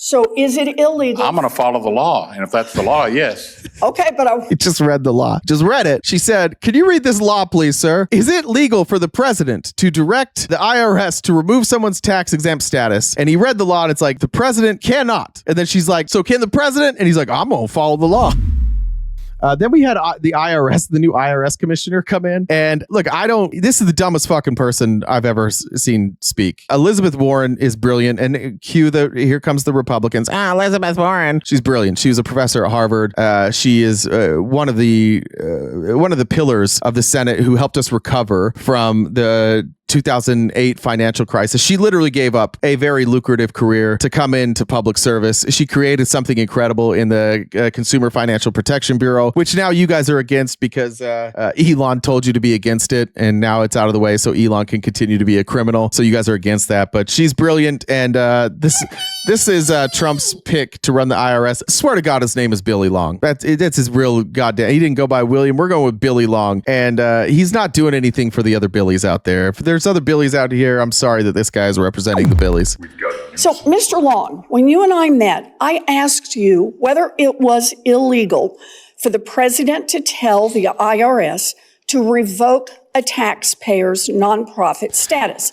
So is it illegal? I'm going to follow the law. And if that's the law, yes. Okay, but He just read the law. Just read it. She said, "Can you read this law, please, sir? Is it legal for the president to direct the IRS to remove someone's tax exempt status?" And he read the law and it's like, the president cannot. And then she's like, "So can the president?" And he's like, "I'm going to follow the law." Then we had the IRS, the new IRS commissioner, come in. And look, this is the dumbest fucking person I've ever seen speak. Elizabeth Warren is brilliant. And here comes the Republicans. Elizabeth Warren. She's brilliant. She was a professor at Harvard. She is one of the pillars of the Senate who helped us recover from the 2008 financial crisis. She literally gave up a very lucrative career to come into public service. She created something incredible in the Consumer Financial Protection Bureau, which now you guys are against because Elon told you to be against it, and now it's out of the way so Elon can continue to be a criminal. So you guys are against that, but she's brilliant, and this is Trump's pick to run the IRS. I swear to God, his name is Billy Long. That's his real goddamn. He didn't go by William. We're going with Billy Long, and he's not doing anything for the other Billies out there. If there's other Billies out here, I'm sorry that this guy is representing the Billies. So, Mr. Long, when you and I met, I asked you whether it was illegal for the president to tell the IRS to revoke a taxpayer's nonprofit status.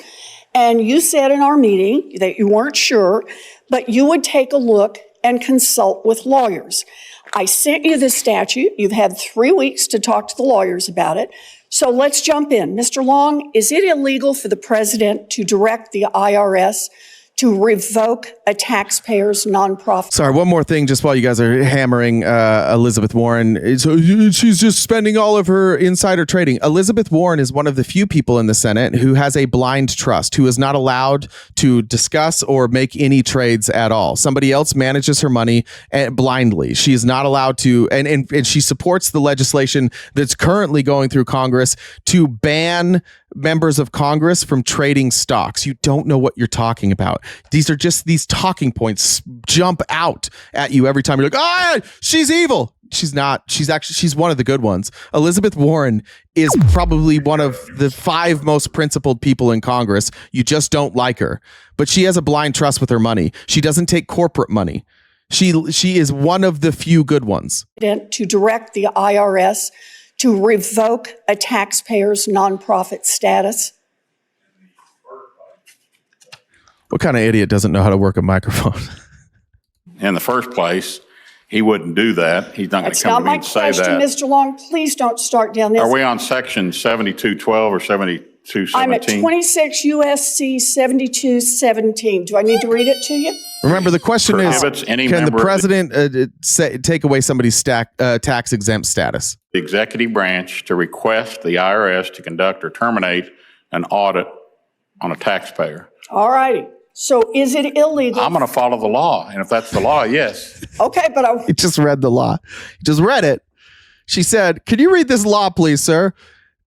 And you said in our meeting that you weren't sure, but you would take a look and consult with lawyers. I sent you the statute. You've had 3 weeks to talk to the lawyers about it. So let's jump in. Mr. Long, is it illegal for the president to direct the IRS to revoke a taxpayer's nonprofit? Sorry, one more thing, just while you guys are hammering Elizabeth Warren. So she's just spending all of her insider trading. Elizabeth Warren is one of the few people in the Senate who has a blind trust, who is not allowed to discuss or make any trades at all. Somebody else manages her money blindly. She is not allowed to, and she supports the legislation that's currently going through Congress to ban members of Congress from trading stocks. You don't know what you're talking about. These are just these talking points jump out at you every time. You're like, she's evil. She's not. She's one of the good ones. Elizabeth Warren is probably one of the 5 most principled people in Congress. You just don't like her, but she has a blind trust with her money. She doesn't take corporate money. She is one of the few good ones. To direct the IRS to revoke a taxpayer's nonprofit status. What kind of idiot doesn't know how to work a microphone? In the first place, he wouldn't do that. He's not going to come to me and say that. That's not my question, Mr. Long. Please don't start down this. Are we on section 7212 or 7217? I'm at 26 U.S.C. 7217. Do I need to read it to you? Remember, the question is, can the president take away somebody's tax exempt status? The executive branch to request the IRS to conduct or terminate an audit on a taxpayer. All righty. So is it illegal? I'm going to follow the law. And if that's the law, yes. Okay, but He just read the law. He just read it. She said, "Can you read this law, please, sir?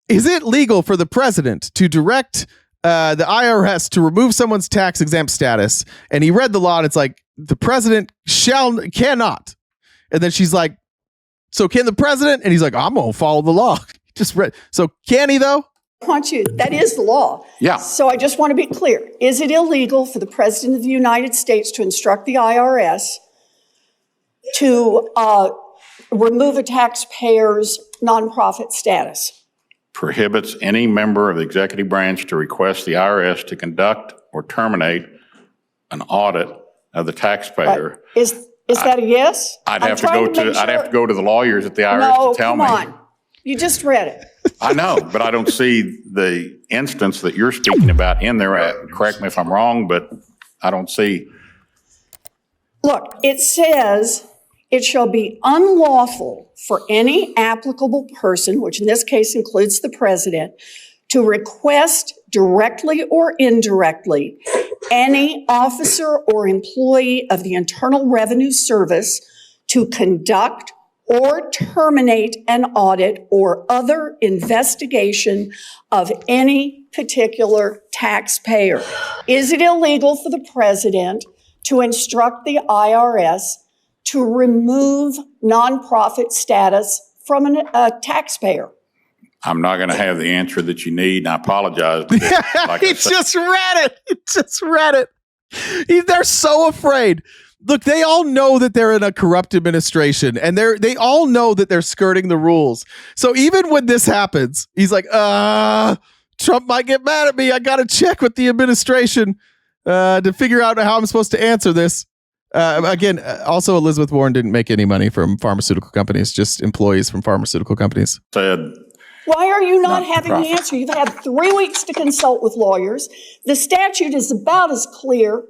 Is it legal for the president to direct the IRS to remove someone's tax exempt status?" And he read the law and it's like, the president cannot. And then she's like, "So can the president?" And he's like, "I'm going to follow the law." Just read. So can he though? That is the law. Yeah. So I just want to be clear. Is it illegal for the president of the United States to instruct the IRS to remove a taxpayer's nonprofit status? Prohibits any member of the executive branch to request the IRS to conduct or terminate an audit of the taxpayer. Is that a yes? I'd have to go to the lawyers at the IRS to tell me. No, come on. You just read it. I know, but I don't see the instance that you're speaking about in there. Correct me if I'm wrong, but I don't see. Look, it says it shall be unlawful for any applicable person, which in this case includes the president, to request directly or indirectly any officer or employee of the Internal Revenue Service to conduct or terminate an audit or other investigation of any particular taxpayer. Is it illegal for the president to instruct the IRS to remove nonprofit status from a taxpayer? I'm not going to have the answer that you need, and I apologize. He just read it. He just read it. They're so afraid. Look, they all know that they're in a corrupt administration, and they all know that they're skirting the rules. So even when this happens, he's like, Trump might get mad at me. I got to check with the administration to figure out how I'm supposed to answer this. Again, also Elizabeth Warren didn't make any money from pharmaceutical companies, just employees from pharmaceutical companies. Why are you not having the answer? You've had 3 weeks to consult with lawyers. The statute is about as clear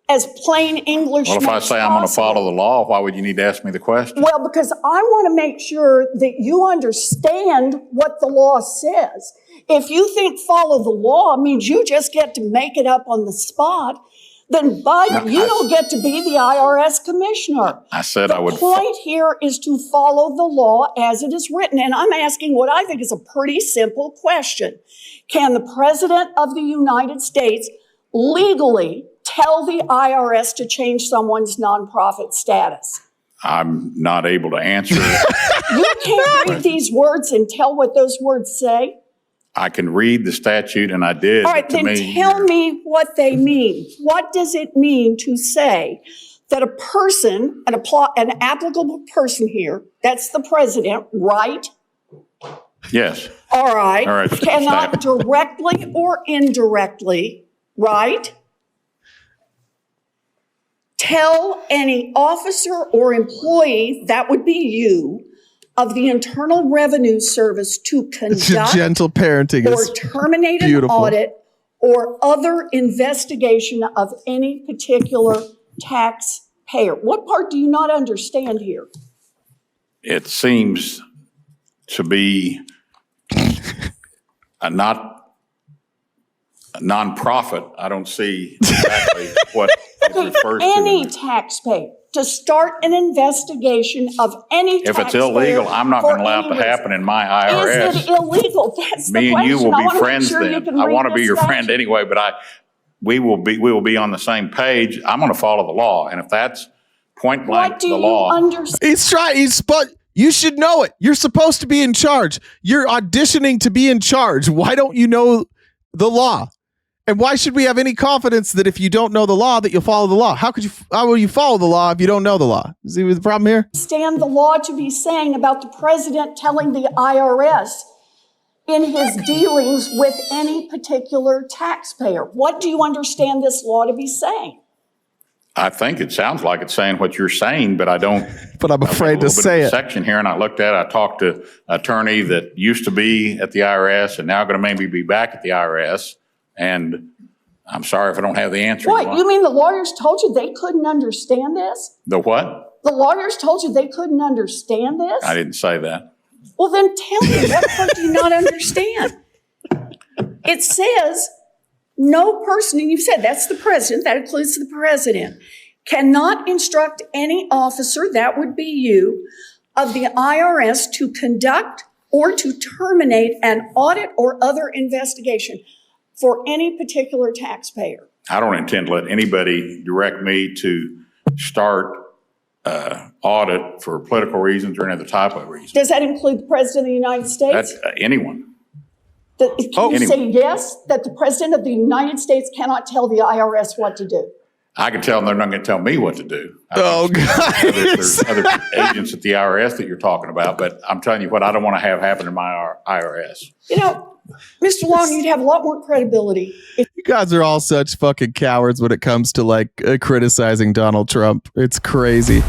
as plain English. Well, if I say I'm going to follow the law, why would you need to ask me the question? Well, because I want to make sure that you understand what the law says. If you think follow the law means you just get to make it up on the spot, then Biden, you don't get to be the IRS commissioner. I said I would. The point here is to follow the law as it is written. And I'm asking what I think is a pretty simple question. Can the President of the United States legally tell the IRS to change someone's nonprofit status? I'm not able to answer. You can't read these words and tell what those words say? I can read the statute, and I did. All right, then tell me what they mean. What does it mean to say that a person, an applicable person here, that's the president, right? Yes. All right. Cannot directly or indirectly, right? Tell any officer or employee, that would be you, of the Internal Revenue Service to conduct gentle parenting or terminate beautiful. An audit or other investigation of any particular taxpayer. What part do you not understand here? It seems to be a nonprofit. I don't see exactly what it refers to. Any taxpayer to start an investigation of any taxpayer. If it's illegal, I'm not going to allow it to happen in my IRS. Is it illegal? That's the question. Me and you will be friends then. I want to be your statute. friend anyway, but we will be on the same page. I'm going to follow the law, and if that's point blank the law. What do you understand? But you should know it. You're supposed to be in charge. You're auditioning to be in charge. Why don't you know the law? And why should we have any confidence that if you don't know the law, that you'll follow the law? How will you follow the law if you don't know the law? See the problem here? Stand the law to be saying about the president telling the IRS in his dealings with any particular taxpayer. What do you understand this law to be saying? I think it sounds like it's saying what you're saying, but I don't. But I'm afraid to say it. Section here, and I looked at it. I talked to an attorney that used to be at the IRS and now going to maybe be back at the IRS. And I'm sorry if I don't have the answer. What? You mean the lawyers told you they couldn't understand this? The what? The lawyers told you they couldn't understand this? I didn't say that. Well, then tell me, what part do you not understand? It says no person, and you said that's the president, that includes the president, cannot instruct any officer, that would be you, of the IRS to conduct or to terminate an audit or other investigation for any particular taxpayer. I don't intend to let anybody direct me to start audit for political reasons or any other type of reason. Does that include the President of the United States? That's anyone. Can you say yes, that the President of the United States cannot tell the IRS what to do? I can tell them they're not going to tell me what to do. Oh, God. There's other agents at the IRS that you're talking about, but I'm telling you what I don't want to have happen in my IRS. You know, Mr. Long, you'd have a lot more credibility. You guys are all such fucking cowards when it comes to criticizing Donald Trump. It's crazy.